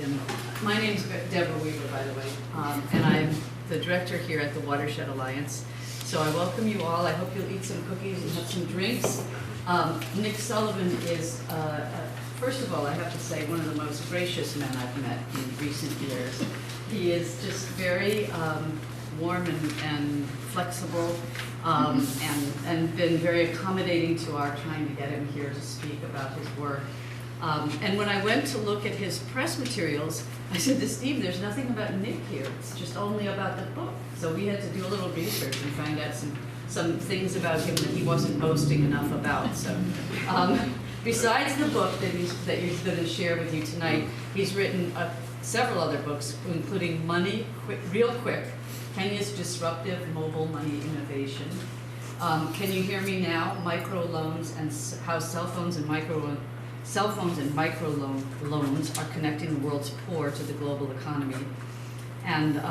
And my name's Deborah Weaver, by the way, and I'm the director here at the Watershed Alliance. So I welcome you all. I hope you'll eat some cookies and have some drinks. Nick Sullivan is, first of all, I have to say, one of the most gracious men I've met in recent years. He is just very warm and flexible, and been very accommodating to our trying to get him here to speak about his work. And when I went to look at his press materials, I said to Steve, there's nothing about Nick here. It's just only about the book. So we had to do a little research and find out some things about him that he wasn't boasting enough about. So besides the book that he's going to share with you tonight, he's written several other books, including Money, Real Quick, Kenya's Disruptive Mobile Money Innovation. Can you hear me now? Microloans and how cell phones and micro loans are connecting the world's poor to the global economy. And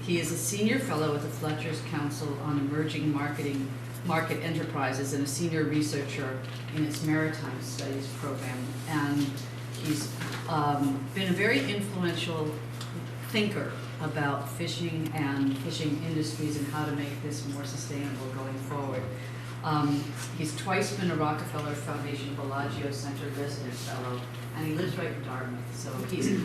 he is a senior fellow at the Fletcher's Council on Emerging Market Enterprises and a senior researcher in its Maritime Studies program. And he's been a very influential thinker about fishing and fishing industries and how to make this more sustainable going forward. He's twice been a Rockefeller Foundation Bellagio Center resident fellow, and he lives right in Dartmouth. So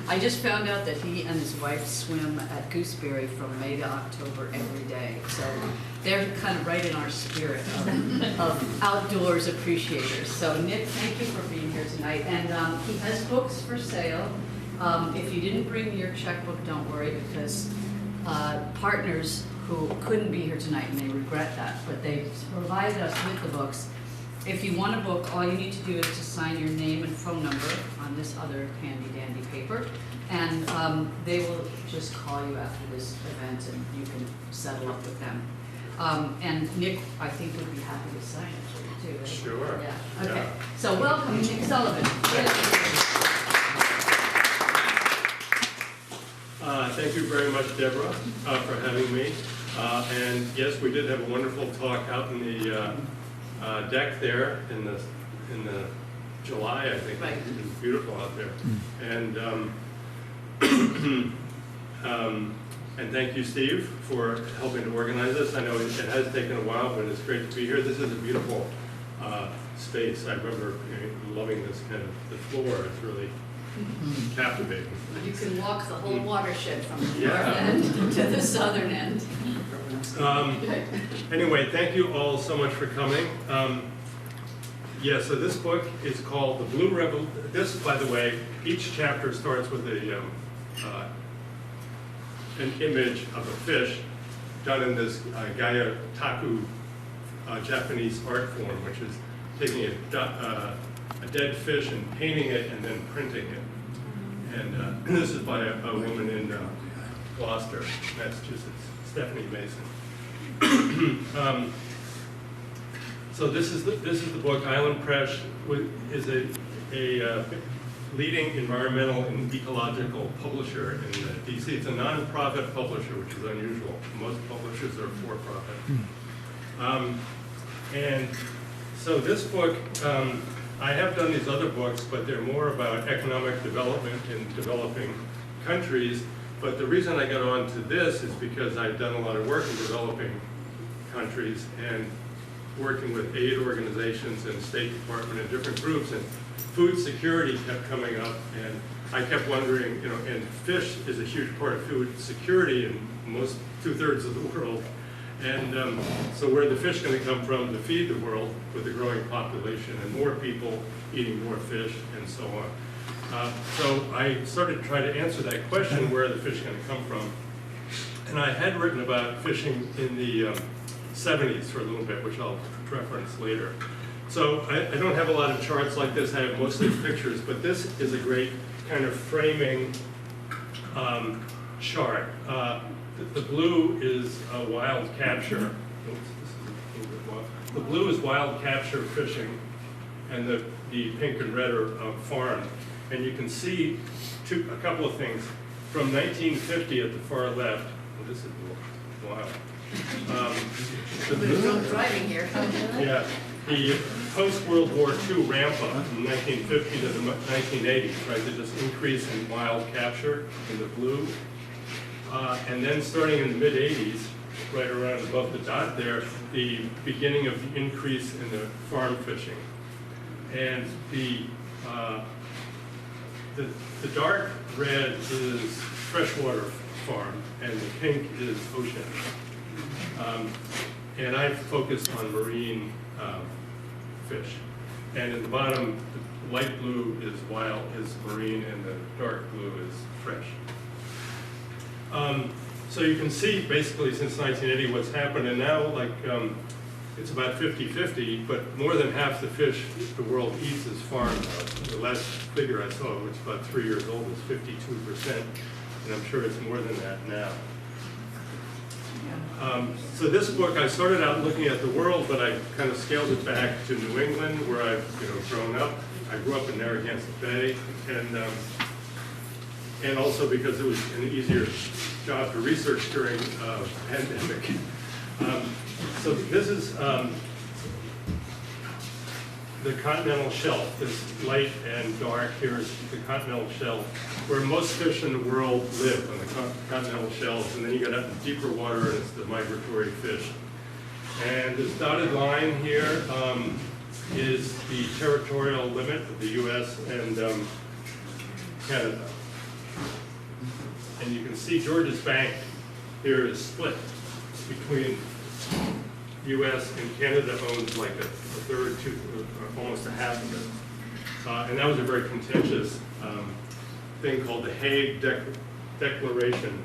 I just found out that he and his wife swim at Gooseberry from May to October every day. So they're kind of right in our spirit of outdoors appreciators. So Nick, thank you for being here tonight. And he has books for sale. If you didn't bring your checkbook, don't worry, because partners who couldn't be here tonight, and they regret that, but they provided us with the books. If you want a book, all you need to do is to sign your name and phone number on this other handy dandy paper, and they will just call you after this event and you can settle up with them. And Nick, I think, would be happy to sign it for you too. Sure. Yeah. Okay. Yeah. So welcome, Nick Sullivan. Thank you very much, Deborah, for having me. And yes, we did have a wonderful talk out in the deck there in the July, I think. Right. It was beautiful out there. And and thank you, Steve, for helping to organize this. I know it has taken a while, but it's great to be here. This is a beautiful space. I remember loving this kind of the floor. It's really captivating. You can walk the whole watershed from the Yeah. north end to the southern end. Anyway, thank you all so much for coming. Yeah, so this book is called The Blue Revolution. This, by the way, each chapter starts with an image of a fish done in this Gaya Taku Japanese art form, which is taking a dead fish and painting it and then printing it. And this is by a woman in Gloucester, Massachusetts, Stephanie Mason. So this is the book. Island Press is a leading environmental and ecological publisher in DC. It's a non-profit publisher, which is unusual. Most publishers are for-profit. And so this book, I have done these other books, but they're more about economic development in developing countries. But the reason I got on to this is because I've done a lot of work in developing countries and working with aid organizations and State Department and different groups, and food security kept coming up, and I kept wondering, and fish is a huge part of food security in most 2/3 of the world. And so where are the fish going to come from to feed the world with a growing population and more people eating more fish and so on? So I started to try to answer that question, where are the fish going to come from? And I had written about fishing in the 70s for a little bit, which I'll reference later. So I don't have a lot of charts like this. I have mostly pictures, but this is a great kind of framing chart. The blue is wild capture. Oops, this is a little bit wild. The blue is wild capture fishing, and the pink and red are farmed. And you can see a couple of things. From 1950 at the far left, well, this is wild. We're driving here. Yeah. the post-World War II ramp up from 1950 to the 1980s, right? There's this increase in wild capture in the blue. And then starting in the mid-80s, right around above the dot there, the beginning of the increase in the farm fishing. And the dark red is freshwater farm, and the pink is ocean. And I focused on marine fish. And at the bottom, the light blue is marine, and the dark blue is fresh. So you can see basically since 1980 what's happened, and now like it's about 50-50, but more than half the fish the world eats is farmed now. The last figure I saw, which is about 3 years old, is 52%, and I'm sure it's more than that now. So this book, I started out looking at the world, but I kind of scaled it back to New England, where I've grown up. I grew up in Narragansett Bay, and also because it was an easier job to research during the pandemic. So this is the continental shelf. This light and dark here is the continental shelf, where most fish in the world live on the continental shelf, and then you get out in deeper water, and it's the migratory fish. And this dotted line here is the territorial limit of the U.S. and Canada. And you can see George's Bank here is split between U.S. and Canada owns like a third, almost a half of it. And that was a very contentious thing called the Hague Declaration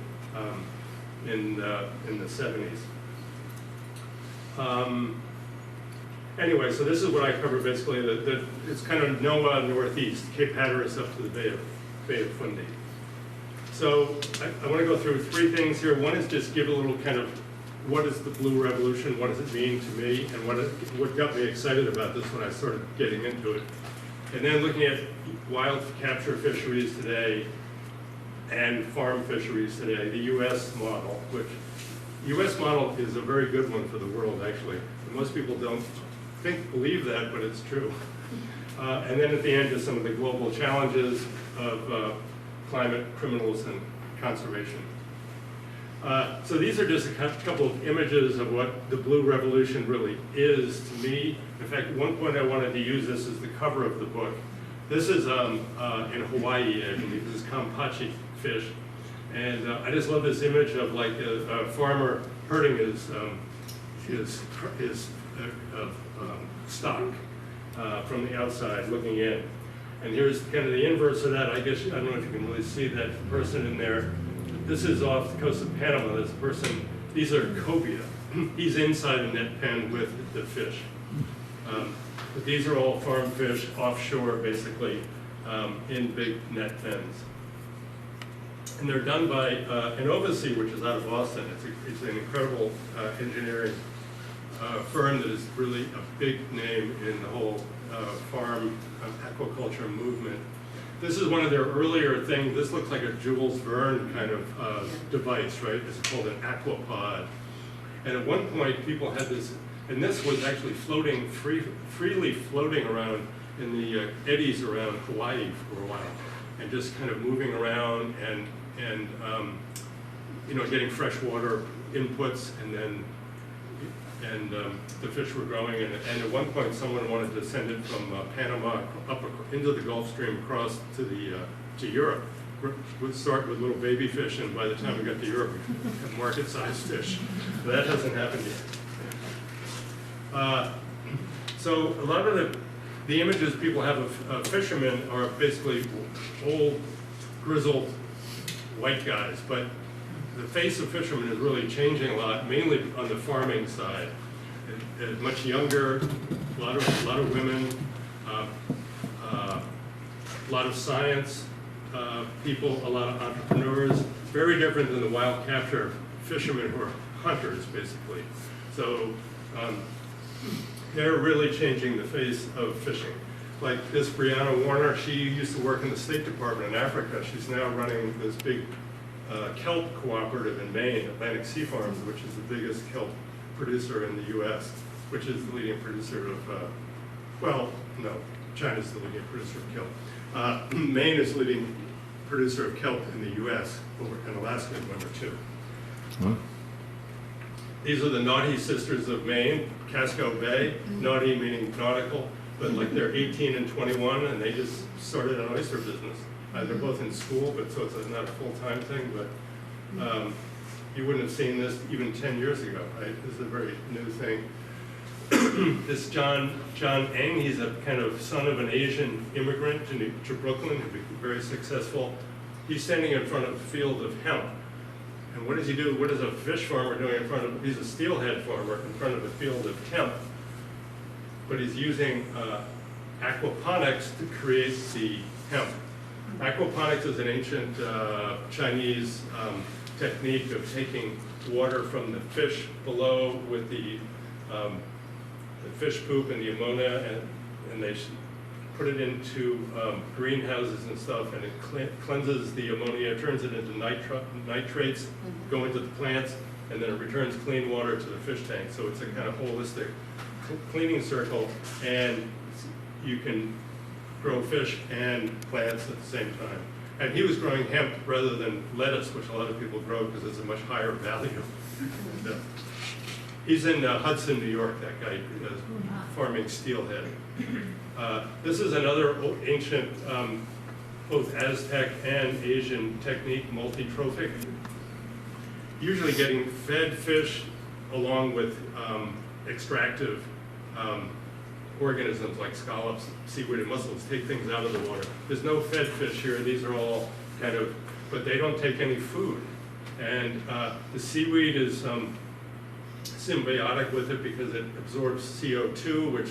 in the 70s. Anyway, so this is what I cover basically. It's kind of NOAA northeast, Cape Hatteras up to the Bay of Fundy. So I want to go through three things here. One is just give a little kind of what is the Blue Revolution, what does it mean to me, and what got me excited about this when I started getting into it. And then looking at wild capture fisheries today and farm fisheries today, the U.S. model, which U.S. model is a very good one for the world, actually. Most people don't believe that, but it's true. And then at the end, just some of the global challenges of climate, criminals, and conservation. So these are just a couple of images of what the Blue Revolution really is to me. In fact, at one point I wanted to use this as the cover of the book. This is in Hawaii, I believe. This is Kampachi fish. And I just love this image of like a farmer herding his stock from the outside looking in. And here's kind of the inverse of that. I guess, I don't know if you can really see that person in there. This is off the coast of Panama. This person, these are cobia. He's inside a net pen with the fish. But these are all farm fish offshore, basically, in big net pens. And they're done by Innovasi, which is out of Boston. It's an incredible engineering firm that is really a big name in the whole farm aquaculture movement. This is one of their earlier things. This looks like a Jules Verne kind of device, right? It's called an aquapod. And at one point, people had this, and this was actually floating, freely floating around in the eddies around Hawaii for a while, and just kind of moving around and getting freshwater inputs, and the fish were growing. And at one point, someone wanted to send it from Panama up into the Gulf Stream across to Europe. We'd start with little baby fish, and by the time we got to Europe, we had market-sized fish. But that hasn't happened yet. So a lot of the images people have of fishermen are basically old, grizzled white guys, but the face of fishermen is really changing a lot, mainly on the farming side. Much younger, a lot of women, a lot of science people, a lot of entrepreneurs. Very different than the wild capture fishermen who are hunters, basically. So they're really changing the face of fishing. Like this Brianna Warner, she used to work in the State Department in Africa. She's now running this big kelp cooperative in Maine, Atlantic Sea Farms, which is the biggest kelp producer in the U.S. which is the leading producer of, well, no, China's the leading producer of kelp. Maine is the leading producer of kelp in the U.S., and Alaska is number 2. Huh? These are the Naughty Sisters of Maine, Casco Bay, naughty meaning nautical, but like they're 18 and 21, and they just started an oyster business. They're both in school, but so it's not a full-time thing, but you wouldn't have seen this even 10 years ago, right? This is a very new thing. This John Eng, he's a kind of son of an Asian immigrant to Brooklyn, who became very successful. He's standing in front of a field of hemp. And what does he do? What is a fish farmer doing in front of, he's a steelhead farmer in front of a field of hemp, but he's using aquaponics to create the hemp. Aquaponics is an ancient Chinese technique of taking water from the fish below with the fish poop and the ammonia, and they put it into greenhouses and stuff, and it cleanses the ammonia, turns it into nitrates, go into the plants, and then it returns clean water to the fish tank. So it's a kind of holistic cleaning circle, and you can grow fish and plants at the same time. And he was growing hemp rather than lettuce, which a lot of people grow because it's a much higher value. He's in Hudson, New York, that guy, farming steelhead. This is another ancient, both Aztec and Asian technique, multi-trophic. Usually getting fed fish along with extractive organisms like scallops, seaweed, and mussels take things out of the water. There's no fed fish here. These are all kind of, but they don't take any food. And the seaweed is symbiotic with it because it absorbs CO2, which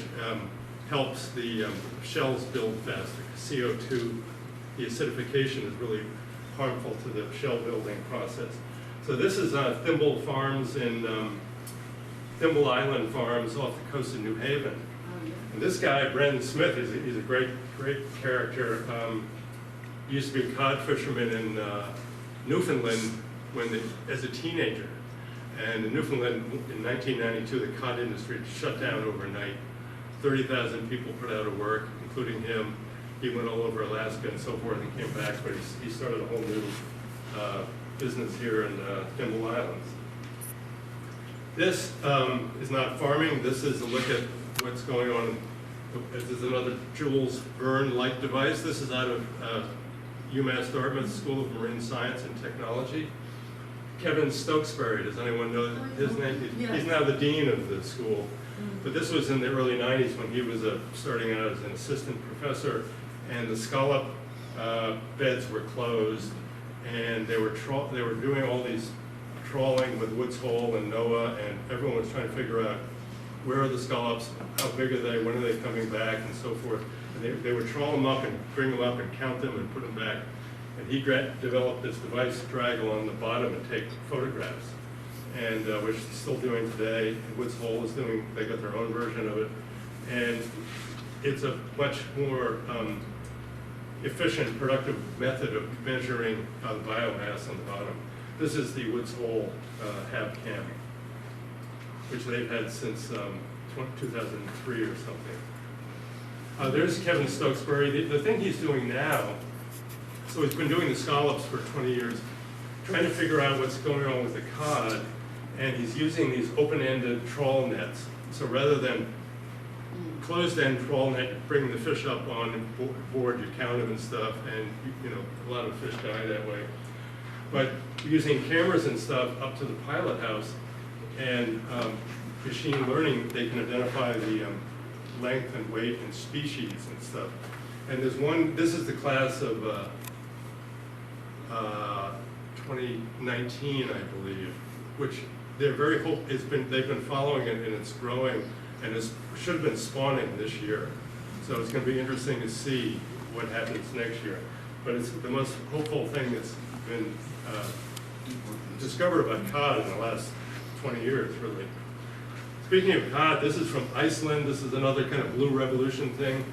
helps the shells build faster. CO2, the acidification is really harmful to the shell building process. So this is Thimble Farms in Thimble Island Farms off the coast of New Haven. And this guy, Brendan Smith, he's a great character. He used to be a cod fisherman in Newfoundland as a teenager. And in Newfoundland, in 1992, the cod industry shut down overnight. 30,000 people put out of work, including him. He went all over Alaska and so forth and came back, but he started a whole new business here in Thimble Islands. This is not farming. This is a look at what's going on. This is another Jules Verne-like device. This is out of UMass Dartmouth School of Marine Science and Technology. Kevin Stokesbury, does anyone know his name? He's now the dean of the school. But this was in the early 90s when he was starting out as an assistant professor, and the scallop beds were closed, and they were doing all these trawling with Woods Hole and NOAA, and everyone was trying to figure out where are the scallops, how big are they, when are they coming back, and so forth. And they would trawl them up and bring them up and count them and put them back. And he developed this device to drag along the bottom and take photographs, and which he's still doing today. And Woods Hole is doing, they got their own version of it. And it's a much more efficient, productive method of measuring the biomass on the bottom. This is the Woods Hole HAB cam, which they've had since 2003 or something. There's Kevin Stokesbury. The thing he's doing now, so he's been doing the scallops for 20 years, trying to figure out what's going on with the cod, and he's using these open-ended trawl nets. So rather than closed-end trawl net, bringing the fish up on board, you count them and stuff, and a lot of fish die that way. But using cameras and stuff up to the pilot house and machine learning, they can identify the length and weight and species and stuff. And there's one, this is the class of 2019, I believe, which they're very they've been following it, and it's growing, and it should have been spawning this year. So it's going to be interesting to see what happens next year. But it's the most hopeful thing that's been discovered about cod in the last 20 years, really. Speaking of cod, this is from Iceland. This is another kind of blue revolution thing.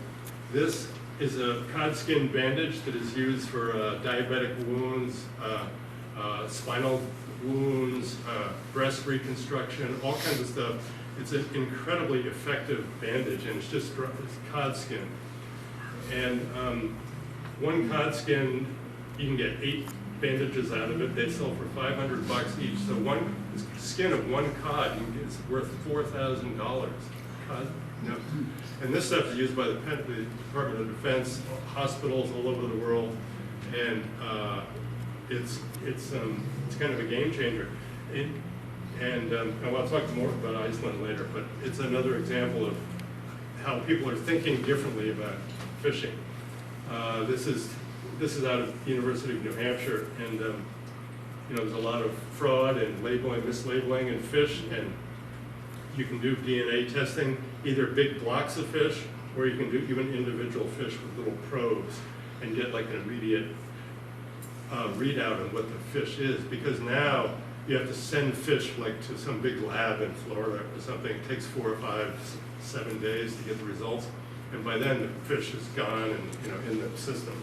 This is a cod skin bandage that is used for diabetic wounds, spinal wounds, breast reconstruction, all kinds of stuff. It's an incredibly effective bandage, and it's just it's cod skin. And one cod skin, you can get 8 bandages out of it. They sell for $500 each. So one skin of one cod is worth $4,000. Cod, no. And this stuff is used by the Department of Defense, hospitals all over the world, and it's kind of a game changer. And I'll talk more about Iceland later, but it's another example of how people are thinking differently about fishing. This is out of the University of New Hampshire, and there's a lot of fraud and labeling, mislabeling in fish, and you can do DNA testing, either big blocks of fish, or you can do even individual fish with little probes and get like an immediate readout of what the fish is, because now you have to send fish like to some big lab in Florida or something. It takes 4 or 5, 7 days to get the results, and by then the fish is gone and in the system.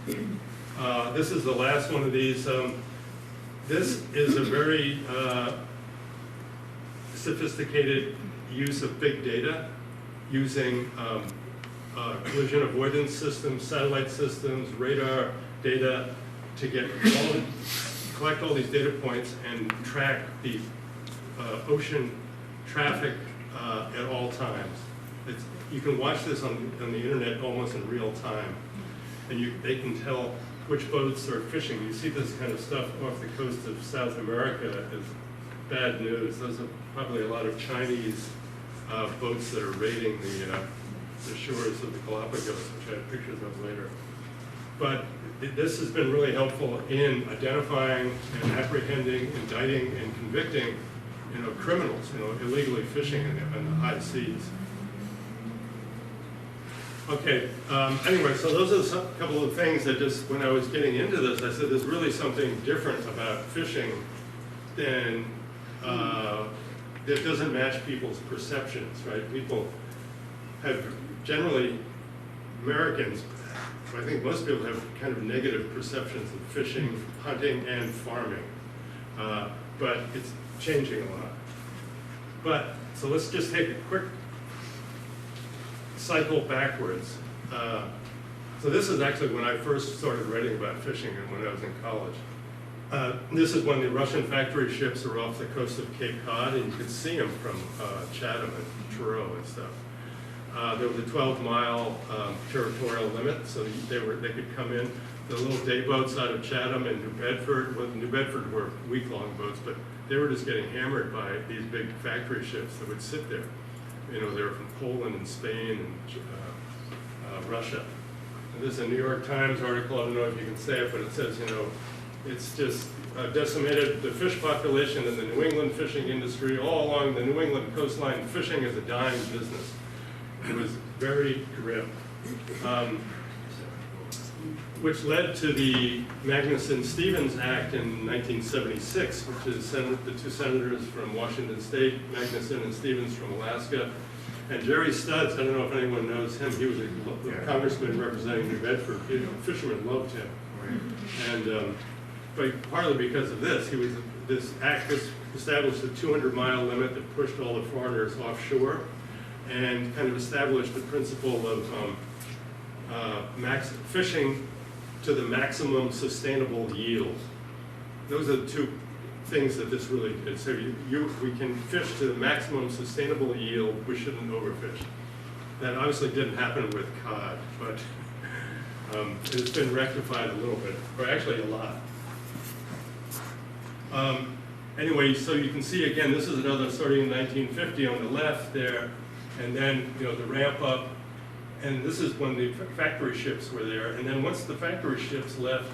And this is the last one of these. This is a very sophisticated use of big data using collision avoidance systems, satellite systems, radar data to collect all these data points and track the ocean traffic at all times. You can watch this on the internet almost in real time, and they can tell which boats are fishing. You see this kind of stuff off the coast of South America is bad news. Those are probably a lot of Chinese boats that are raiding the shores of the Galapagos, which I have pictures of later. But this has been really helpful in identifying and apprehending, indicting, and convicting, criminals, illegally fishing in the high seas. Okay, anyway, so those are a couple of things that just, when I was getting into this, I said there's really something different about fishing than, that doesn't match people's perceptions, right? People have generally, Americans, I think most people have kind of negative perceptions of fishing, hunting, and farming. But it's changing a lot. But, so let's just take a quick cycle backwards. So this is actually when I first started writing about fishing and when I was in college. This is when the Russian factory ships are off the coast of Cape Cod, and you could see them from Chatham and Truro and stuff. There was a 12-mile territorial limit, so they could come in. The little day boats out of Chatham and New Bedford, well, New Bedford were week-long boats, but they were just getting hammered by these big factory ships that would sit there. They were from Poland and Spain and Russia. And this is a New York Times article. I don't know if you can say it, but it says, it's just decimated the fish population in the New England fishing industry. All along the New England coastline, fishing is a dying business. It was very grim, which led to the Magnuson-Stevens Act in 1976, which is the 2 senators from Washington State, Magnuson and Stevens from Alaska, and Jerry Studs. I don't know if anyone knows him. He was a congressman representing New Bedford. Fishermen loved him, and but partly because of this, this act established a 200-mile limit that pushed all the foreigners offshore, and kind of established the principle of fishing to the maximum sustainable yield. Those are the 2 things that this really did. So we can fish to the maximum sustainable yield. We shouldn't overfish. That obviously didn't happen with cod, but it's been rectified a little bit, or actually a lot. Anyway, so you can see again, this is another starting in 1950 on the left there, and then the ramp up, and this is when the factory ships were there, and then once the factory ships left,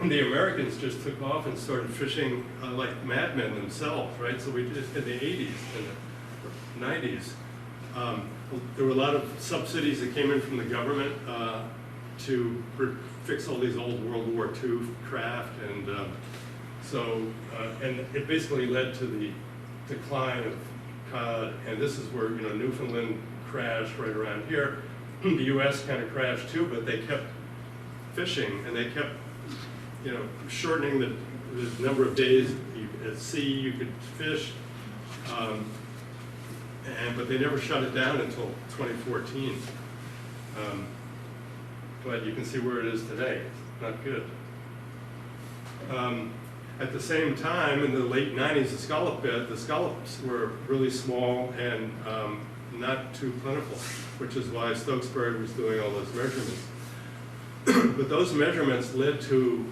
the Americans just took off and started fishing like madmen themselves, right? So we just in the 80s and the 90s, there were a lot of subsidies that came in from the government to fix all these old World War II craft, and and it basically led to the decline of cod, and this is where Newfoundland crashed right around here. The U.S. kind of crashed too, but they kept fishing, and they kept shortening the number of days at sea you could fish. But they never shut it down until 2014. But you can see where it is today. It's not good. At the same time, in the late 90s, the scallops were really small and not too plentiful, which is why Stokesbury was doing all those measurements. But those measurements led to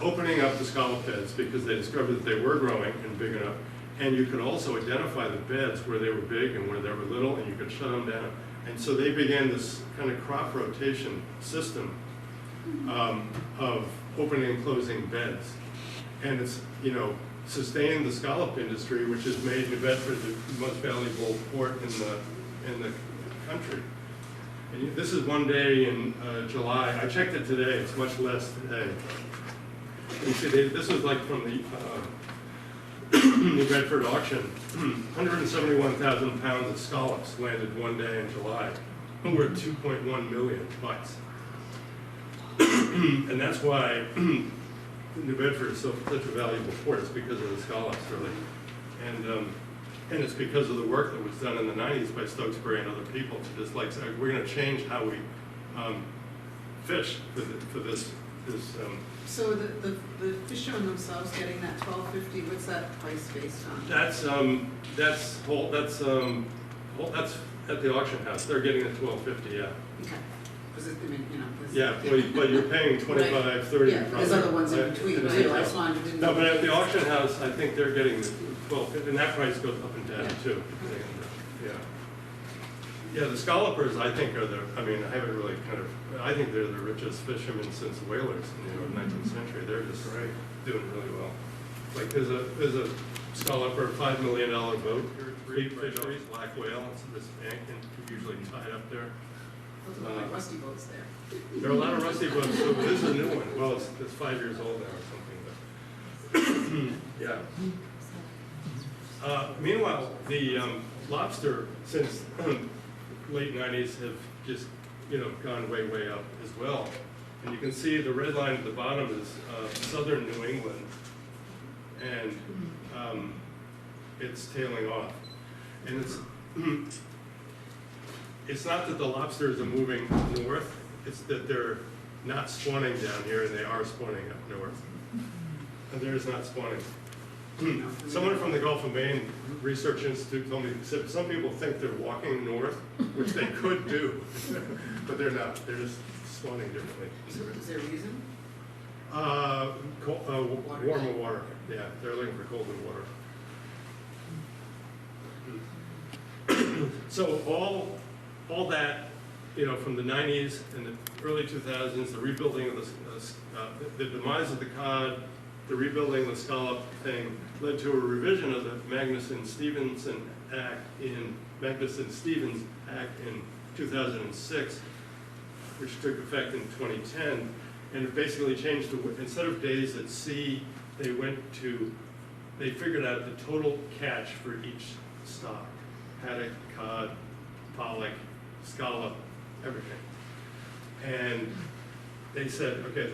opening up the scallop beds because they discovered that they were growing and big enough. And you could also identify the beds where they were big and where they were little, and you could shut them down. And so they began this kind of crop rotation system of opening and closing beds. And it's, sustained the scallop industry, which has made New Bedford the most valuable port in the country. And this is one day in July. I checked it today. It's much less today. You see, this was like from the New Bedford auction. 171,000 pounds of scallops landed one day in July. Worth $2.1 million. And that's why New Bedford is such a valuable port. It's because of the scallops, really. And it's because of the work that was done in the 90s by Stokesbury and other people to just like say, we're going to change how we fish for this. So the fishermen themselves getting that $12.50, what's that price based on? That's at the auction house. They're getting the $12.50, yeah. Okay. Because Yeah, but you're paying 25, right. 30. Yeah, there's other ones in between too. I just wanted to No, but at the auction house, I think they're getting the 12, and that price goes up and down too. Yeah, the scallopers, I think, I haven't really I think they're the richest fishermen since whalers in the 19th century. They're just doing really well. Like there's a scalloper, $5 million boat, three fisheries, black whale, it's this bank, and usually tied up there. Those are like rusty boats there. There are a lot of rusty boats, so this is a new one. Well, it's 5 years old now or something, but yeah. Meanwhile, the lobster, since late 90s, have just gone way, way up as well. And you can see the red line at the bottom is southern New England, and it's tailing off. And it's not that the lobsters are moving north, it's that they're not spawning down here and they are spawning up north. And they're just not spawning. Someone from the Gulf of Maine Research Institute told me, some people think they're walking north, which they could do, but they're not. They're just spawning differently. So is there a reason? Warmer water. Yeah, they're looking for colder water. So all that, from the 90s and the early 2000s, the rebuilding of the demise of the cod, the rebuilding of the scallop thing led to a revision of the Magnuson-Stevens Act in 2006, which took effect in 2010, and it basically changed instead of days at sea, they figured out the total catch for each stock: haddock, cod, pollock, scallop, everything. And they said, okay,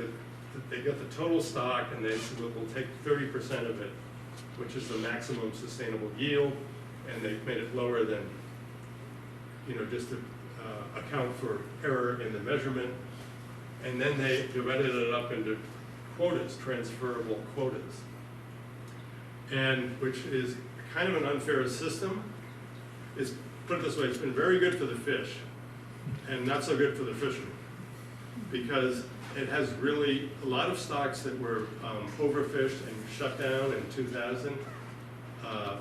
they got the total stock, and they said, we'll take 30% of it, which is the maximum sustainable yield, and they made it lower than, just to account for error in the measurement. And then they divided it up into quotas, transferable quotas, and which is kind of an unfair system. Put it this way, it's been very good for the fish and not so good for the fishermen, because it has really a lot of stocks that were overfished and shut down in 2000.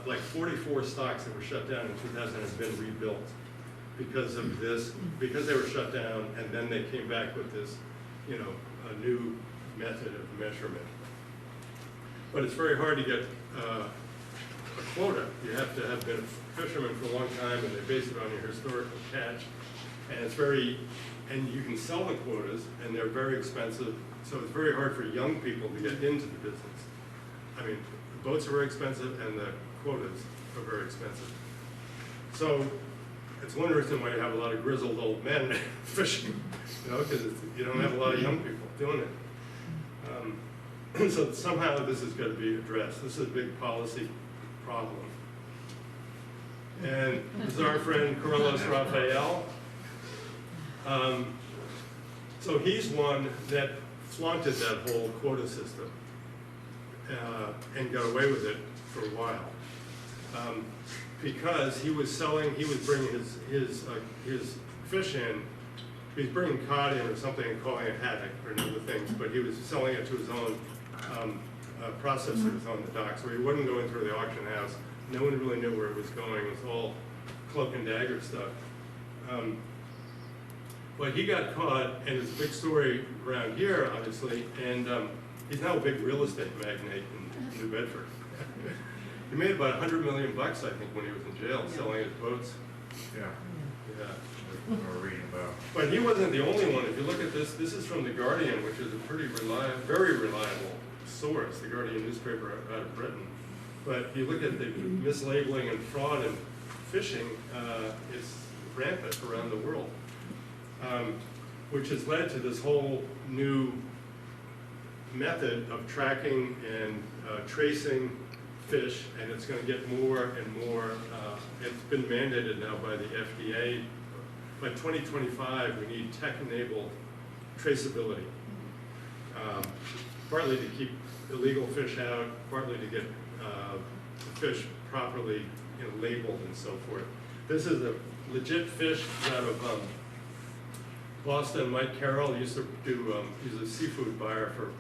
Like 44 stocks that were shut down in 2000 have been rebuilt because of this, because they were shut down, and then they came back with this, a new method of measurement. But it's very hard to get a quota. You have to have been a fisherman for a long time, and they base it on your historical catch. And and you can sell the quotas, and they're very expensive, so it's very hard for young people to get into the business. I mean, the boats are very expensive, and the quotas are very expensive. So it's one reason why you have a lot of grizzled old men fishing, because you don't have a lot of young people doing it. So somehow this is going to be addressed. This is a big policy problem. And this is our friend Carlos Rafael. So he's one that flaunted that whole quota system and got away with it for a while. Because he was bringing his fish in, he was bringing cod in or something and calling it haddock or other things, but he was selling it to his own processors on the dock, so he wouldn't go in through the auction house. No one really knew where it was going. It was all cloak and dagger stuff. But he got caught, and it's a big story around here, obviously, and he's now a big real estate magnate in New Bedford. He made about $100 million, I think, when he was in jail, selling his boats. Yeah, Yeah. we're reading about. But he wasn't the only one. If you look at this, this is from The Guardian, which is a pretty very reliable source, The Guardian newspaper out of Britain. But you look at the mislabeling and fraud and fishing, it's rampant around the world, which has led to this whole new method of tracking and tracing fish, and it's going to get more and more. It's been mandated now by the FDA. By 2025, we need tech-enabled traceability, partly to keep illegal fish out, partly to get fish properly labeled and so forth. This is a legit fish out of Boston. Mike Carroll used to do, he's a seafood buyer for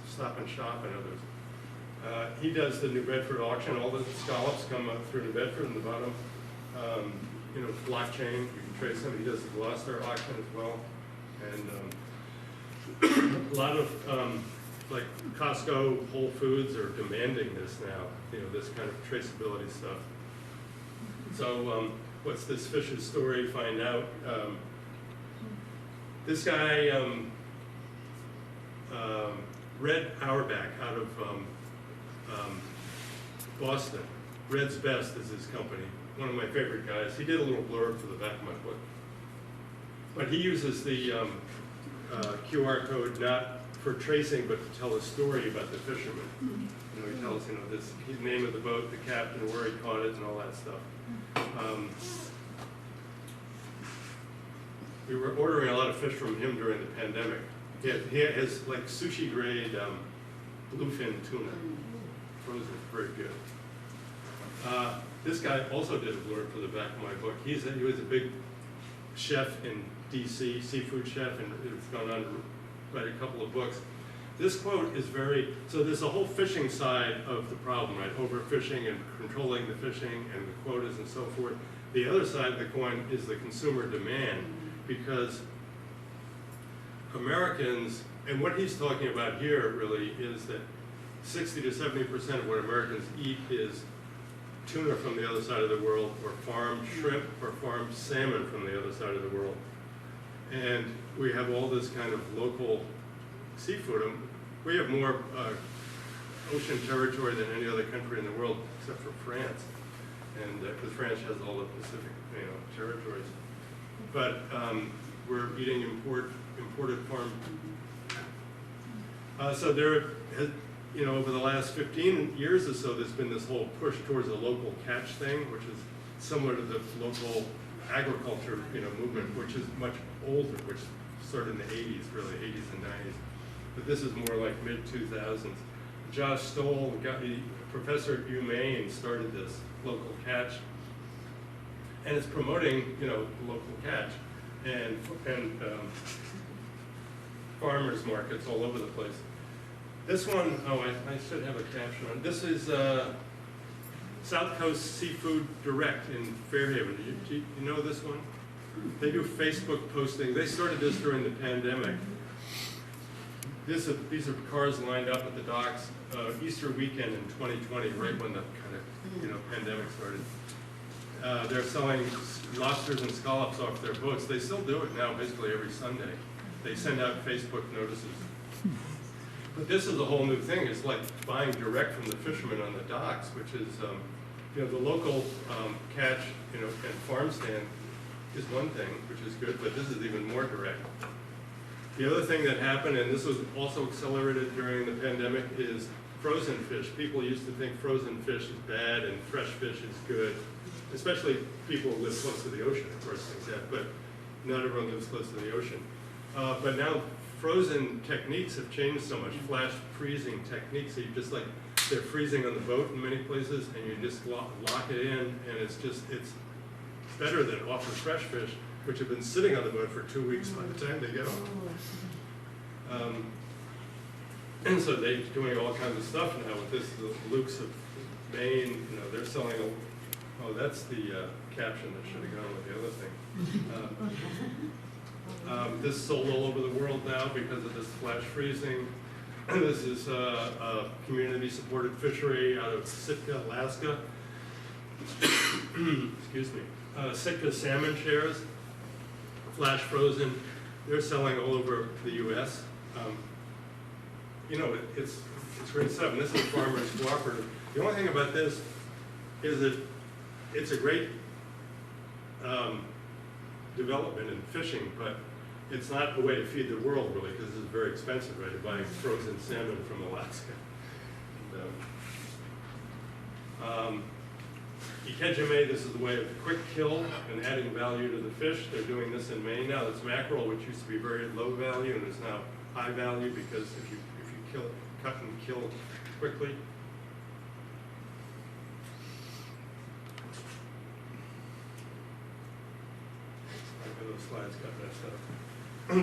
Stop and Shop and others. He does the New Bedford auction. All the scallops come up through New Bedford in the bottom. Blockchain, you can trace them. He does the Gloucester auction as well. And a lot of, like Costco, Whole Foods are demanding this now, this kind of traceability stuff. So what's this fish's story? Find out. This guy, Red Auerbach out of Boston. Red's Best is his company. One of my favorite guys. He did a little blurb for the back of my book. But he uses the QR code not for tracing, but to tell a story about the fisherman. He tells, the name of the boat, the captain, where he caught it, and all that stuff. We were ordering a lot of fish from him during the pandemic. He has like sushi grade bluefin tuna, frozen, very good. This guy also did a blurb for the back of my book. He was a big chef in DC, seafood chef, and has gone on to write a couple of books. This quote is so there's a whole fishing side of the problem, right? Overfishing and controlling the fishing and the quotas and so forth. The other side of the coin is the consumer demand, because Americans, and what he's talking about here really is that 60 to 70% of what Americans eat is tuna from the other side of the world, or farmed shrimp, or farmed salmon from the other side of the world. And we have all this kind of local seafood. We have more ocean territory than any other country in the world, except for France, and because France has all the Pacific, territories. But we're eating imported farm. So there has, over the last 15 years or so, there's been this whole push towards a local catch thing, which is similar to the local agriculture, movement, which is much older, which started in the 80s, really, 80s and 90s. But this is more like mid-2000s. Josh Stoll, professor at UMaine, started this local catch, and it's promoting, local catch and farmers markets all over the place. This one, I should have a caption on. This is South Coast Seafood Direct in Fairhaven. Do you know this one? They do Facebook posting. They started this during the pandemic. These are cars lined up at the docks Easter weekend in 2020, right when the kind of pandemic started. They're selling lobsters and scallops off their boats. They still do it now, basically every Sunday. They send out Facebook notices. But this is a whole new thing. It's like buying direct from the fishermen on the docks, which is, the local catch, and farm stand is one thing, which is good, but this is even more direct. The other thing that happened, and this was also accelerated during the pandemic, is frozen fish. People used to think frozen fish is bad and fresh fish is good, especially people who live close to the ocean, of course, things that, but not everyone lives close to the ocean. But now frozen techniques have changed so much, flash freezing techniques, so you just like, they're freezing on the boat in many places, and you just lock it in, and it's better than often fresh fish, which have been sitting on the boat for 2 weeks by the time they get off. And so they're doing all kinds of stuff now with this, the Luke's of Maine, you know, they're selling, oh, that's the caption that should have gone with the other thing. This is sold all over the world now because of this flash freezing. This is a community-supported fishery out of Sitka, Alaska. Excuse me. Sitka salmon shares, flash frozen. They're selling all over the U.S. You know, it's great stuff. And this is a farmer's cooperative. The only thing about this is that it's a great development in fishing, but it's not a way to feed the world, really, because it's very expensive, right, buying frozen salmon from Alaska. Ikejime, this is the way of quick kill and adding value to the fish. They're doing this in Maine now. It's mackerel, which used to be very low value and is now high value because if you cut and kill quickly. Those slides got messed up.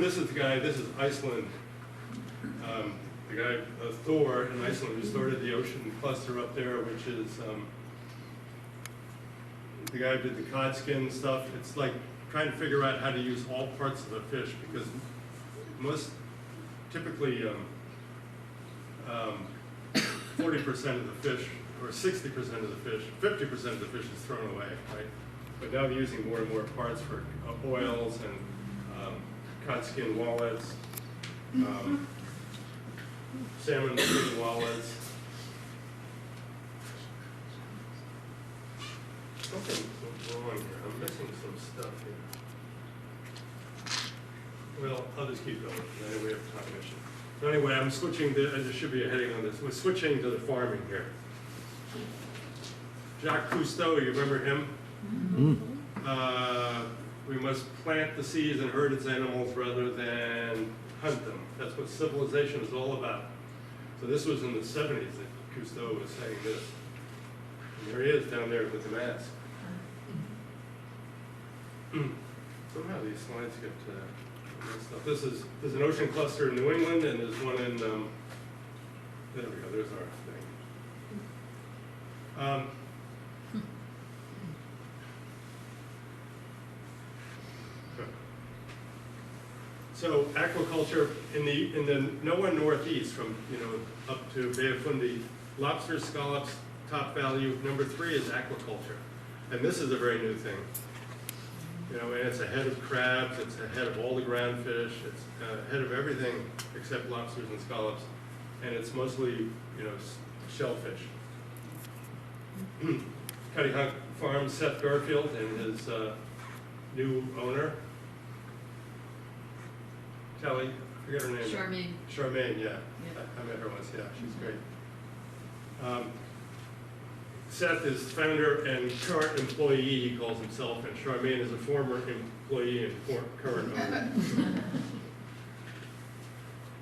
This is the guy, this is Iceland. The guy, Thor in Iceland, who started the ocean cluster up there, which is the guy who did the cod skin stuff. It's like trying to figure out how to use all parts of a fish because typically 40% of the fish, or 60% of the fish, 50% of the fish is thrown away, right? But now they're using more and more parts for oils and cod skin wallets, salmon skin wallets. Something's wrong here. I'm missing some stuff here. Well, I'll just keep going. Anyway, we have time issue. So anyway, I'm switching to, there should be a heading on this. We're switching to the farming here. Jacques Cousteau, you remember him? We must plant the seeds and herd its animals rather than hunt them. That's what civilization is all about. So this was in the 70s that Cousteau was saying this. And there he is down there with the mask. Somehow these slides get messed up. There's an ocean cluster in New England, and there's one in, there we go, there's our thing. So aquaculture in the NOAA Northeast, from up to Bay of Fundy, lobsters, scallops, top value. Number 3 is aquaculture, and this is a very new thing. And it's ahead of crabs, it's ahead of all the ground fish, it's ahead of everything except lobsters and scallops, and it's mostly shellfish. Cutty Hunk Farms, Seth Garfield and his new owner. Kelly, I forget her name. Charmaine. Charmaine, yeah. Yep. I met her once, yeah, she's great. Seth is founder and current employee, he calls himself, and Charmaine is a former employee and current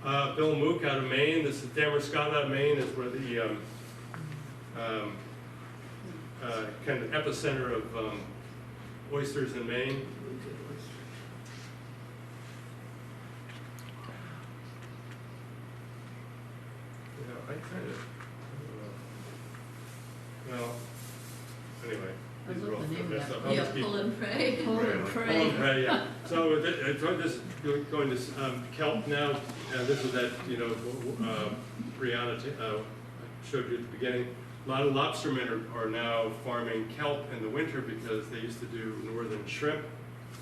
owner. Bill Mook out of Maine. This is Damascotta, Maine, is where the kind of epicenter of oysters in Maine. I kind of, well, anyway, these are all messed up. Yeah, pull and pray. Pull and pray. Pull and pray, yeah. So I'm just going to kelp now. This is that, Brianna showed you at the beginning. A lot of lobstermen are now farming kelp in the winter because they used to do northern shrimp,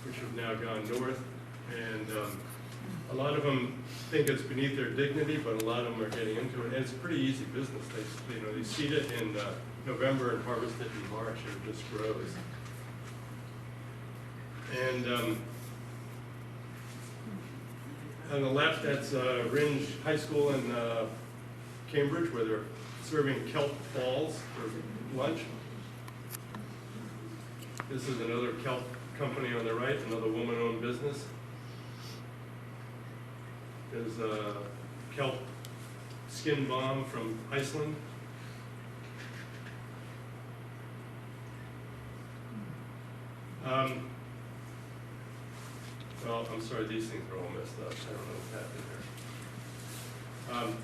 which have now gone north. And a lot of them think it's beneath their dignity, but a lot of them are getting into it. And it's a pretty easy business. They seed it in November and harvest it in March, and it just grows. And on the left, that's Ringe High School in Cambridge, where they're serving kelp balls for lunch. This is another kelp company on the right, another woman-owned business. There's a kelp skin balm from Iceland. Well, I'm sorry, these things are all messed up. I don't know what's happening here.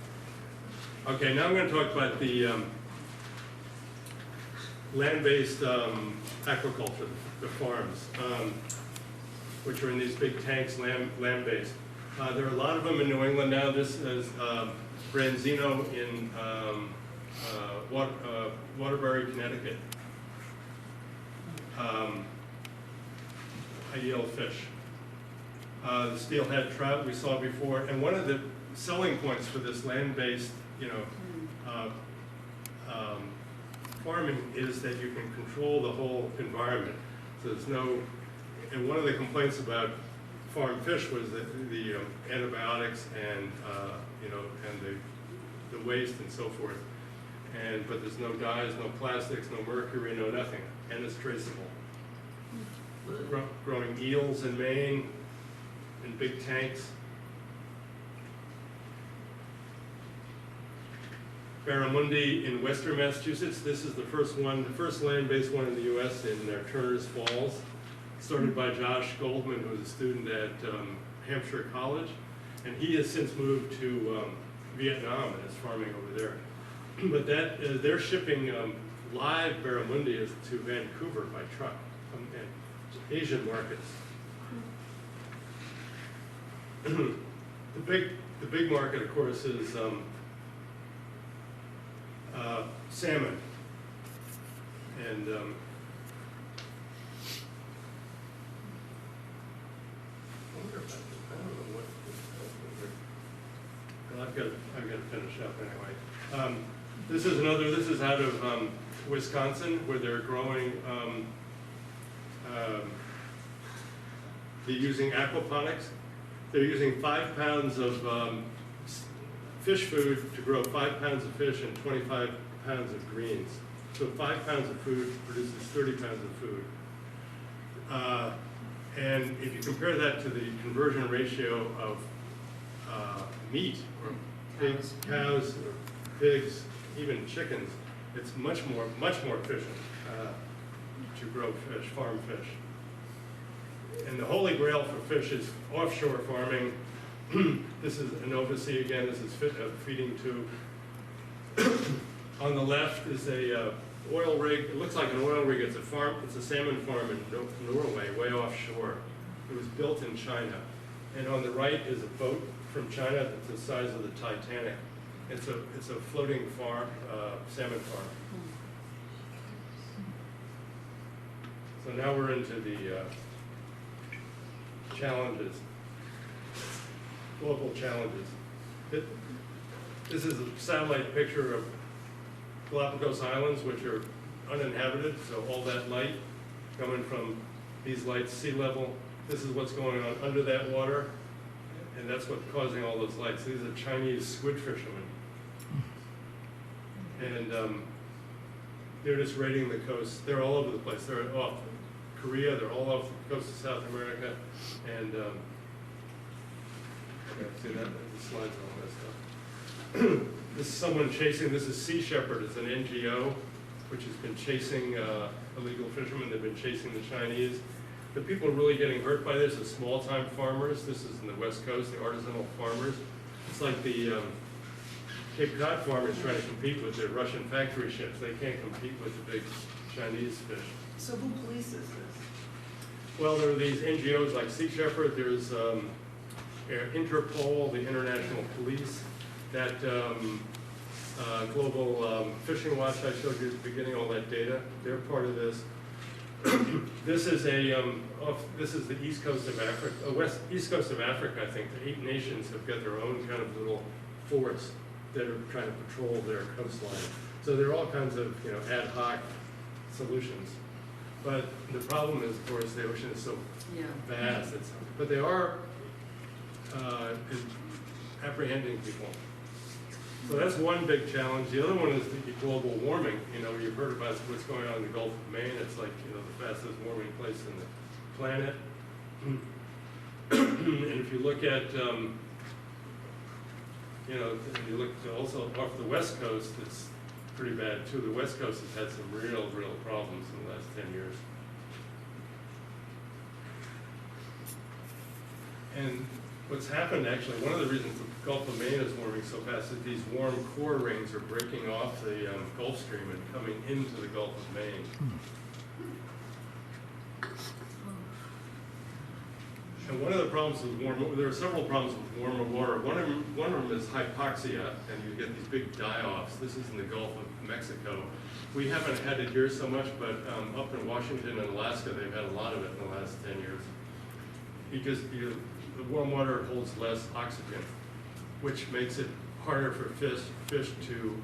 Okay, now I'm going to talk about the land-based aquaculture, the farms, which are in these big tanks, land-based. There are a lot of them in New England now. This is Branzino in Waterbury, Connecticut. Ideal fish. The steelhead trout we saw before, and one of the selling points for this land-based, farming is that you can control the whole environment. So there's no, and one of the complaints about farm fish was that the antibiotics and and the waste and so forth. But there's no dyes, no plastics, no mercury, no nothing, and it's traceable. Growing eels in Maine in big tanks. Barramundi in western Massachusetts. This is the first one, the first land-based one in the U.S. in Turner's Falls. Started by Josh Goldman, who was a student at Hampshire College, and he has since moved to Vietnam and is farming over there. But that they're shipping live barramundi to Vancouver by truck and Asian markets. The big market, of course, is salmon, and I wonder if I don't know what well, I've got to finish up anyway. This is out of Wisconsin, where they're growing. They're using aquaponics. They're using 5 pounds of fish food to grow 5 pounds of fish and 25 pounds of greens. So 5 pounds of food produces 30 pounds of food. And if you compare that to the conversion ratio of meat, or cows, or pigs, even chickens, it's much more efficient to grow fish, farm fish. And the holy grail for fish is offshore farming. This is an oversea again. This is a feeding tube. On the left is a oil rig. It looks like an oil rig. It's a farm. It's a salmon farm in Norway, way offshore. It was built in China. And on the right is a boat from China that's the size of the Titanic. It's a floating farm, salmon farm. So now we're into the challenges, global challenges. This is a satellite picture of Galapagos Islands, which are uninhabited, so all that light coming from these lights, sea level, this is what's going on under that water, and that's what's causing all those lights. These are Chinese squid fishermen. And they're just raiding the coast. They're all over the place. They're off Korea, they're all off the coast of South America, and see that? The slides are all messed up. This is someone chasing, this is Sea Shepherd, it's an NGO which has been chasing illegal fishermen. They've been chasing the Chinese. The people really getting hurt by this are small-time farmers. This is in the West Coast, the artisanal farmers. It's like the Cape Cod farmers trying to compete with the Russian factory ships. They can't compete with the big Chinese fish. So who polices this? Well, there are these NGOs like Sea Shepherd. There's Interpol, the International Police, that Global Fishing Watch I showed you at the beginning, all that data. They're part of this. This is this is the east coast of Africa, east coast of Africa. I think the 8 nations have got their own kind of little force that are trying to patrol their coastline. So there are all kinds of ad hoc solutions. But the problem is, of course, the ocean is so vast. But they are apprehending people. So that's one big challenge. The other one is the global warming. You know, you've heard about what's going on in the Gulf of Maine. It's like, you know, the fastest warming place in the planet. And if you look at, you know, and you look also off the West Coast, it's pretty bad too. The West Coast has had some real problems in the last 10 years. And what's happened actually, one of the reasons the Gulf of Maine is warming so fast is these warm core rings are breaking off the Gulf Stream and coming into the Gulf of Maine. And one of the problems with there are several problems with warmer water. One of them is hypoxia, and you get these big die-offs. This is in the Gulf of Mexico. We haven't had it here so much, but up in Washington and Alaska, they've had a lot of it in the last 10 years. Because the warm water holds less oxygen, which makes it harder for fish to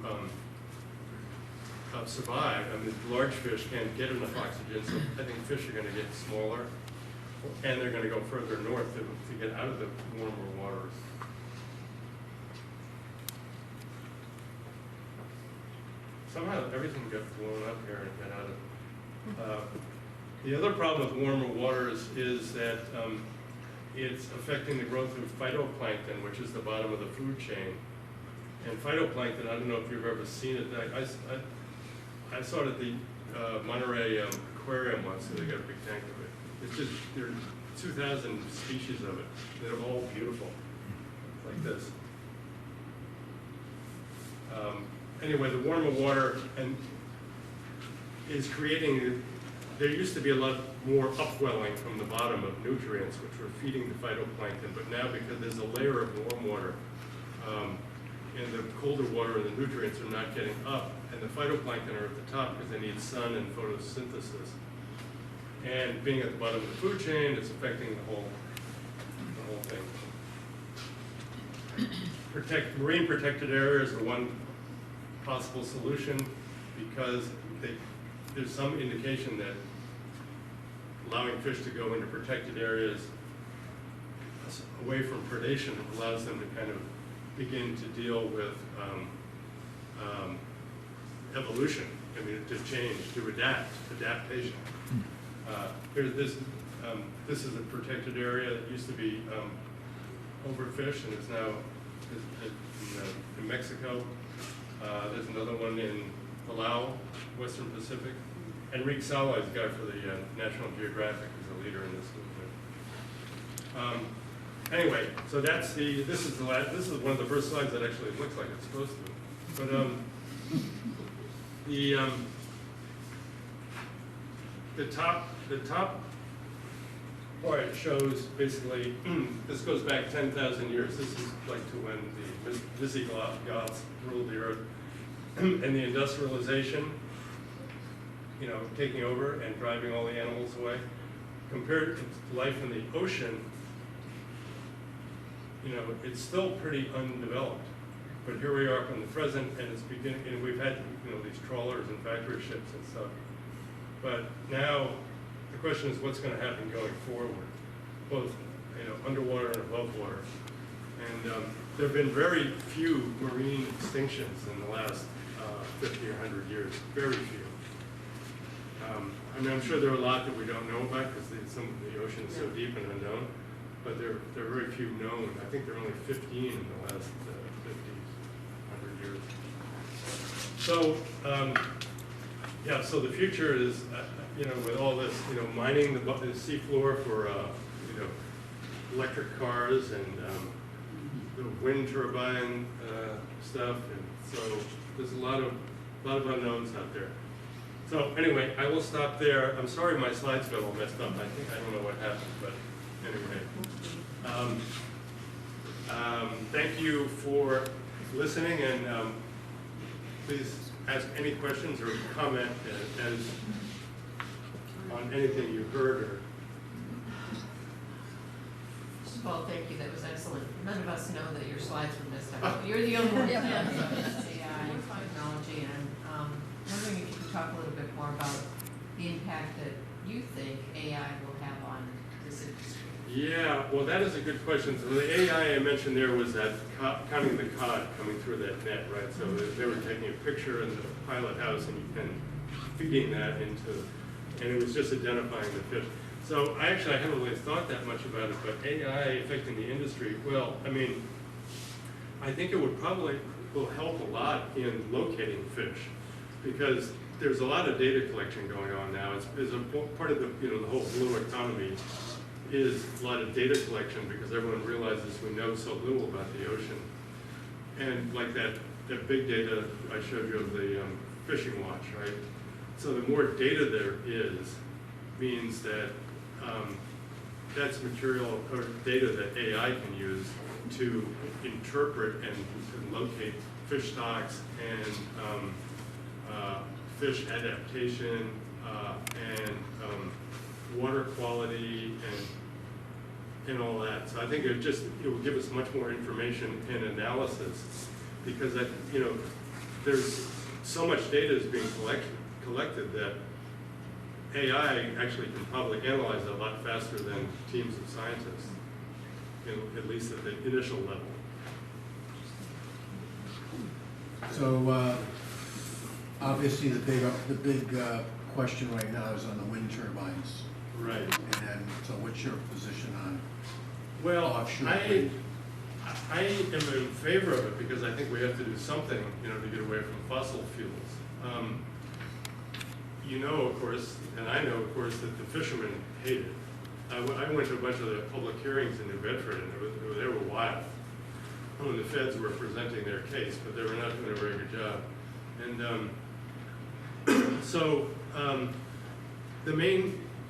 survive. I mean, large fish can't get enough oxygen, so I think fish are going to get smaller, and they're going to go further north to get out of the warmer waters. Somehow everything got blown up here and got out of. The other problem with warmer waters is that it's affecting the growth of phytoplankton, which is the bottom of the food chain. And phytoplankton, I don't know if you've ever seen it. I saw it at the Monterey Aquarium once, so they got a big tank of it. It's just, there are 2,000 species of it. They're all beautiful, like this. Anyway, the warmer water is creating, there used to be a lot more upwelling from the bottom of nutrients, which were feeding the phytoplankton, but now because there's a layer of warm water, and the colder water and the nutrients are not getting up, and the phytoplankton are at the top because they need sun and photosynthesis. And being at the bottom of the food chain, it's affecting the whole thing. Marine protected areas are one possible solution because there's some indication that allowing fish to go into protected areas away from predation allows them to kind of begin to deal with evolution. I mean, to change, to adaptation. This is a protected area that used to be overfished and is now in Mexico. There's another one in Palau, Western Pacific. Enrique Sala is a guy for the National Geographic, who's a leader in this movement. Anyway, so that's this is one of the first slides that actually looks like it's supposed to. But the top part shows basically this goes back 10,000 years. This is like to when the Visigoths ruled the earth, and the industrialization, you know, taking over and driving all the animals away. Compared to life in the ocean, you know, it's still pretty undeveloped. But here we are in the present, and it's beginning, and we've had, you know, these trawlers and factory ships and stuff. But now, the question is what's going to happen going forward, both, you know, underwater and above water. And there have been very few marine extinctions in the last 50 or 100 years, very few. I mean, I'm sure there are a lot that we don't know about because the ocean is so deep and unknown, but there are very few known. I think there are only 15 in the last 50, 100 years. So, yeah, so the future is, you know, with all this, you know, mining the seafloor for, you know, electric cars and the wind turbine stuff, and so there's a lot of unknowns out there. So anyway, I will stop there. I'm sorry my slides got all messed up. I don't know what happened, but anyway. Thank you for listening, and please ask any questions or comment as on anything you heard or. First of all, thank you. That was excellent. None of us know that your slides were messed up. You're the only one that knows AI technology, and I'm wondering if you could talk a little bit more about the impact that you think AI will have on this industry. Yeah, well, that is a good question. So the AI I mentioned there was that counting the cod coming through that net, right? So they were taking a picture in the pilot house and feeding that into, and it was just identifying the fish. So I haven't really thought that much about it, but AI affecting the industry, well, I mean, I think it will help a lot in locating fish, because there's a lot of data collection going on now. It's a part of the, the whole blue economy is a lot of data collection, because everyone realizes we know so little about the ocean. And like that big data I showed you of the fishing watch, right? So the more data there is, means that that's material or data that AI can use to interpret and locate fish stocks and fish adaptation and water quality and all that. So I think it will give us much more information and analysis, because there's so much data is being collected that AI actually can probably analyze it a lot faster than teams of scientists, at least at the initial level. So obviously the big question right now is on the wind turbines. Right. And so what's your position on Well, offshore I wind? am in favor of it, because I think we have to do something, to get away from fossil fuels. Of course, and I know, of course, that the fishermen hate it. I went to a bunch of the public hearings in New Bedford, and they were wild. When the feds were presenting their case, but they were not doing a very good job. And so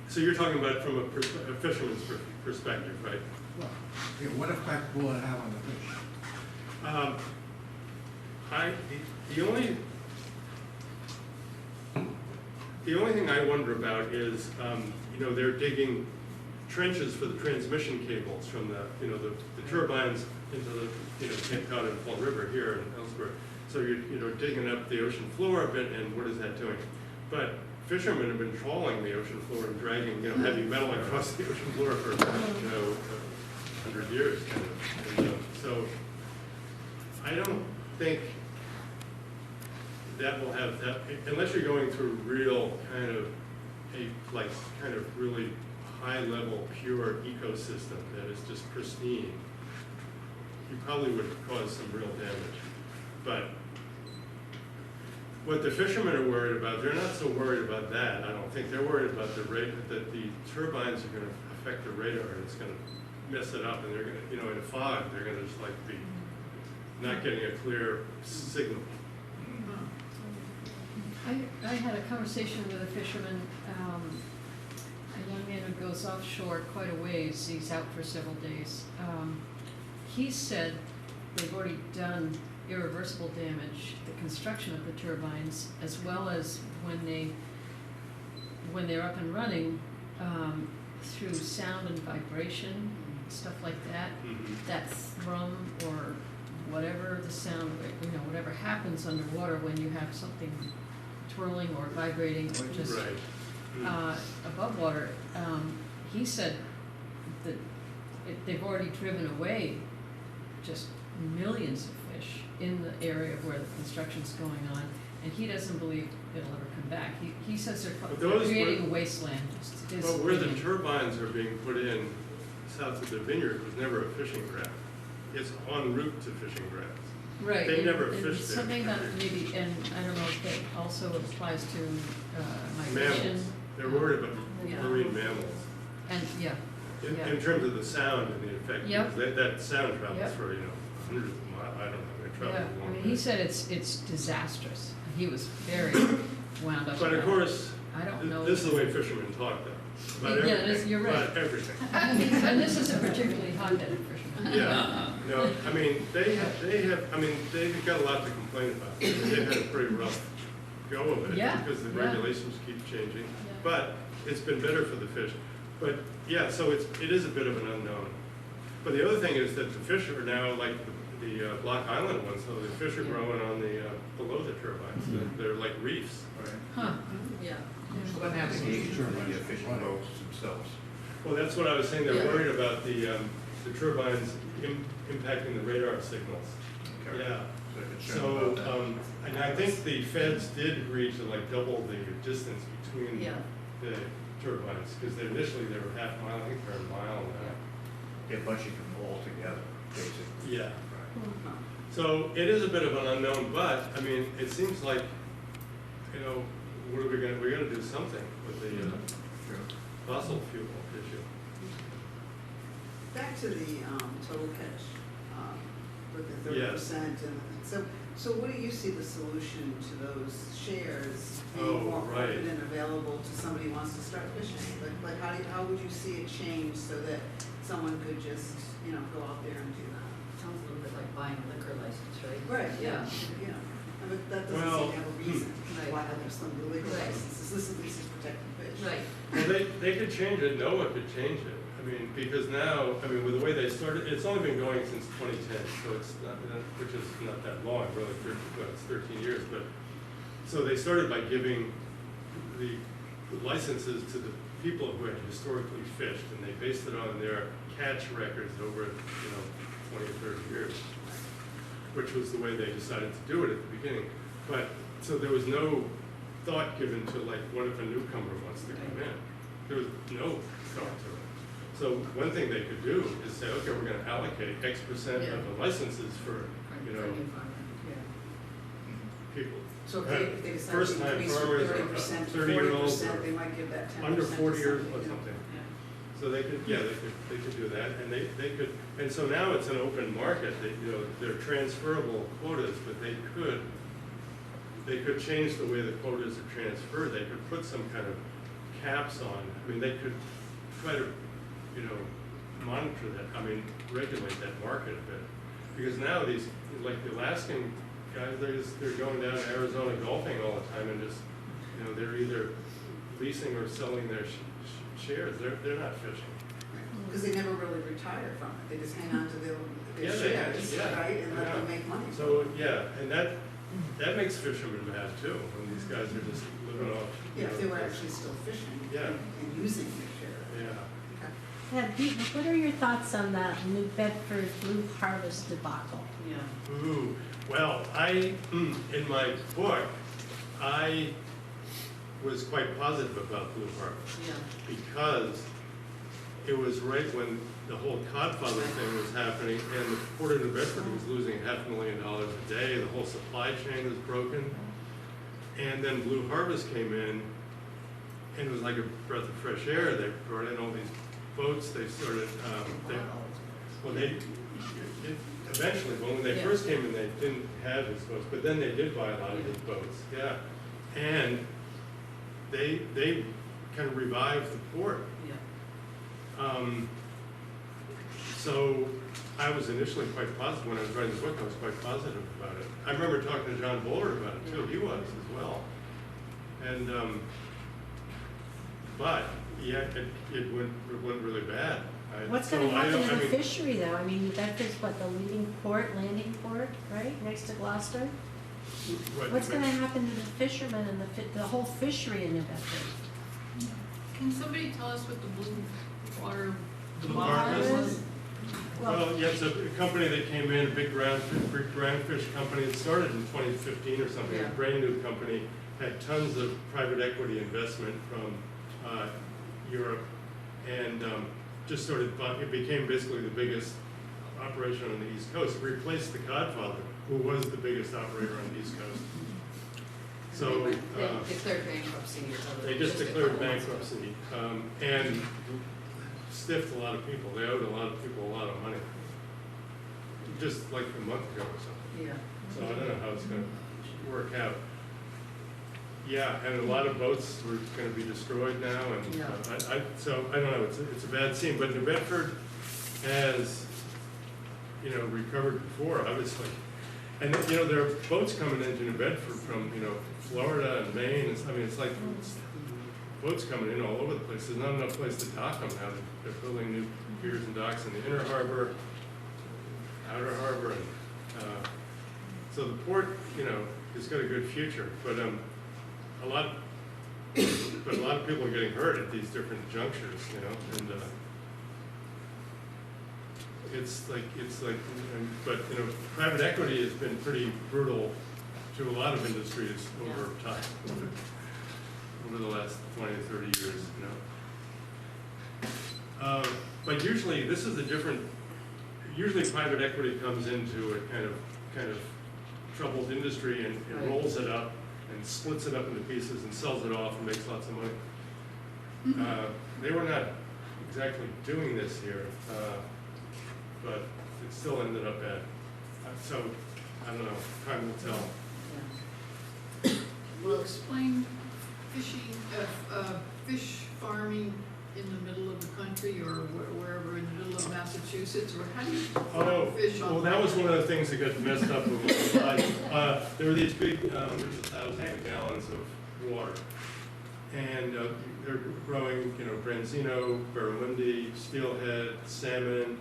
so you're talking about from a fisherman's perspective, right? Well, yeah, what effect will it have on the fish? The only thing I wonder about is, they're digging trenches for the transmission cables from the turbines into the, Cape Cod and Fall River here and elsewhere. So you're digging up the ocean floor a bit, and what is that doing? But fishermen have been trawling the ocean floor and dragging, heavy metal across the ocean floor for, 100 years, kind of. And, so I don't think that will have that, unless you're going through real kind of really high level pure ecosystem that is just pristine, you probably would cause some real damage. But what the fishermen are worried about, they're not so worried about that. I don't think they're worried about the rate that the turbines are going to affect the radar, and it's going to mess it up, and they're going to, in a fog, they're going to just be not getting a clear signal. I had a conversation with a fisherman, a young man who goes offshore quite a ways. He's out for several days. He said they've already done irreversible damage, the construction of the turbines, as well as when they're up and running, through sound and vibration, stuff like that. Mm-hmm. That thrum or whatever the sound, whatever happens underwater when you have something twirling or vibrating or just Right. Above water. He said that they've already driven away just millions of fish in the area where the construction's going on, and he doesn't believe it'll ever come back. He says they're creating a wasteland. But where the turbines are being put in south of the vineyard was never a fishing ground. It's en route to fishing grounds. Right. They never and fished there. something about maybe, and I don't know if that also applies to migration. Mammals. They're worried about Yeah. marine mammals. And, yeah. In terms of the sound and the effect, Yep. because that sound travels Yep. for, hundreds of miles, I don't know, it travels Yeah, a long he way. said it's disastrous. He was very wound up. But of about it. course, I don't know. this is the way fishermen talk though. About Yeah, everything. you're right. About everything. And this is a particularly hot-headed fisherman. Yeah, no, I mean, they've got a lot to complain about. They've had a pretty rough go of it. Yeah, Because the yeah. regulations keep changing. Yeah. But it's been better for the fish. But yeah, so it is a bit of an unknown. But the other thing is that the fish are now like the Block Island ones, so the fish are Yeah. growing on the, below the turbines. They're like reefs. Huh, yeah. So what navigation for the fishing boats themselves? Well, that's what I was saying, they're Yeah. worried about the turbines impacting the radar signals. Okay. Yeah. So concerned So, about that. and I think the feds did agree to like double the distance between Yeah. the turbines, because initially they were half mile, I think they're a mile now. Yeah, but you can all together, basically. Yeah. Right. So it is a bit of an unknown, but, I mean, it seems like, you know, what are we're gonna do something with the Sure. fossil fuel issue. Back to the total catch, with the Yes. 30%, and so what do you see the solution to those shares Oh, being more right. open and available to somebody who wants to start fishing? Like how would you see it change so that someone could just, go out there and do that? Sounds a little bit like buying a liquor license, right? Right, Yeah. But that doesn't Well, seem to have a reason Right. why there's some illegal Right. licenses. This is protecting fish. Right. Well, they could change it, no one could change it. I mean, because now, I mean, with the way they started, it's only been going since 2010, so it's not, which is not that long, really, it's 13 years, but, so they started by giving the licenses to the people who had historically fished, and they based it on their catch records over, 20 or 30 years, which was the way they decided to do it at the beginning. But, so there was no thought given to, like, what if a newcomer wants to come in? There was no thought to it. So one thing they could do is say, okay, we're gonna allocate X% Yeah. of the licenses for, people. So if they decide First to time increase from farmers or 30% to 30-year-olds 40%, they might give that 10% under to 40 years somebody, or something. So they could, they could do that, and they could, and so now it's an open market, they're transferable quotas, but they could change the way the quotas are transferred, they could put some kind of caps on, I mean, they could try to, monitor that, regulate that market a bit. Because now these, like the Alaskan guys, they're going down to Arizona golfing all the time and just, they're either leasing or selling their shares, they're not fishing. Because they never really retire from it, they just hang on to their Yeah, shares, yeah, right, and let yeah. them make money. So, and that makes fishermen mad too, when these guys are just living off. Yeah, if they were actually still fishing Yeah. and using their share. Yeah. Okay. Pete, what are your thoughts on the New Bedford Blue Harvest debacle? Yeah. Ooh, well, in my book, I was quite positive about Blue Harvest. Yeah. Because it was right when the whole codfather thing was happening and the Port of New Bedford was losing $500,000 a day, the whole supply chain was broken. And then Blue Harvest came in and it was like a breath of fresh air. They brought in all these boats, they started, eventually, when they first came in, they didn't have these boats, but then they did buy a lot of these boats, yeah. And they kind of revived the port. Yeah. So I was initially quite positive, when I was writing the book, I was quite positive about it. I remember talking to John Bowler about it too, he was as well. And, but, yeah, it went really bad. What's So gonna I happen don't- to I the mean, fishery though? I mean, New Bedford's what, the leading port, landing port, right, next to Gloucester? What's gonna happen to the fishermen and the whole fishery in New Bedford? Can somebody tell us what the blue water Blue Harvest Harvest? was? Well, yeah, it's a company that came in, a big groundfish company. It started in 2015 or something, Yeah. a brand new company, had tons of private equity investment from Europe, and just started, it became basically the biggest operation on the East Coast. It replaced the Codfather, who was the biggest operator on the East Coast. So, They declared bankruptcy. So they just declared bankruptcy, and stiffed a lot of people. They owed a lot of people a lot of money, just like a month ago or something. Yeah. So I don't know how it's gonna work out. Yeah, and a lot of boats were gonna be destroyed now, and Yeah. so I don't know, it's a bad scene, but New Bedford has, recovered before, obviously. And, there are boats coming into New Bedford from, Florida and Maine, it's like boats coming in all over the place. There's not enough place to dock them now. They're building new piers and docks in the inner harbor, outer harbor, and, so the port, has got a good future, but, a lot but a lot of people are getting hurt at these different junctures, you know, and it's like, but, you know, private equity has been pretty brutal to a lot of industries over time, over the last 20 to 30 years, you know. But usually, this is a different, usually private equity comes into a kind of troubled industry and Right. rolls it up and splits it up into pieces and sells it off and makes lots of money. They were not exactly doing this here, but it still ended up bad. So, I don't know, time will tell. Well, explain fishing, fish farming in the middle of the country or wherever in the middle of Massachusetts, or how do you farm fish on? Well, that was one of the things that got messed up with my life. There were these big, thousands of gallons of water. And they're growing, you know, branzino, barramundi, steelhead, salmon.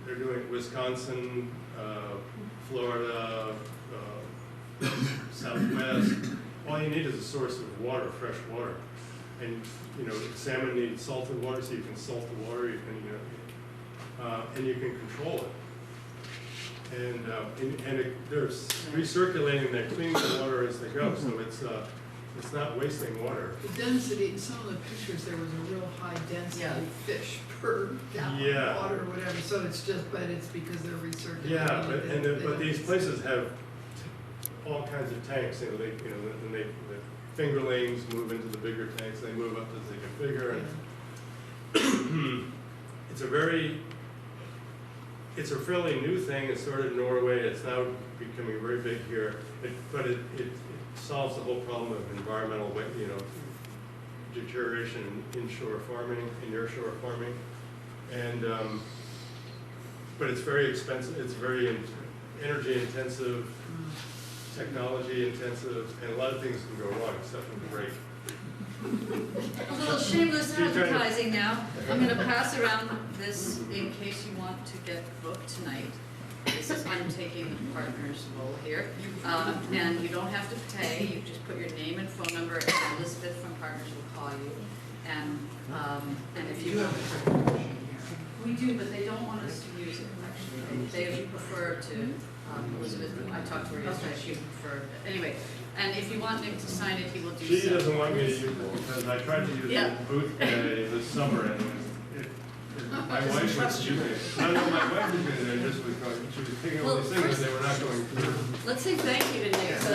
They're doing Wisconsin, Florida, Southwest. All you need is a source of water, fresh water. And, you know, salmon need salted water, so you can salt the water, you can, you know, and you can control it. And they're recirculating, they're cleaning the water as they go, so it's not wasting water. The density, in some of the pictures, there was a real high density Yeah. of fish per gallon Yeah. of water or whatever, so it's just, but it's because they're recirculating. Yeah, it, but these places have all kinds of tanks, you know, the fingerlings move into the bigger tanks, they move up as they get bigger, and it's a fairly new thing. It started in Norway, it's now becoming very big here, but it solves the whole problem of environmental, you know, deterioration in inshore farming, in nearshore farming, and but it's very expensive, it's very energy intensive, technology intensive, and a lot of things can go wrong, except for break. A little shameless advertising now. I'm gonna pass around this in case you want to get booked tonight. This is, I'm taking the partner's role here. And you don't have to pay, you just put your name and phone number, and Elizabeth from Partners will call you. And if you want. We do, but they don't want us to use it, actually. They prefer to, Elizabeth, I talked to her yesterday, she preferred, anyway. And if you want Nick to sign it, he will do so. She doesn't want me to use it, because I tried to use Yeah. the booth this summer, and my wife was using it. I know my wife was using it, and just was going, she was picking all these things, and they were not going through. Let's say thank you to Nick. So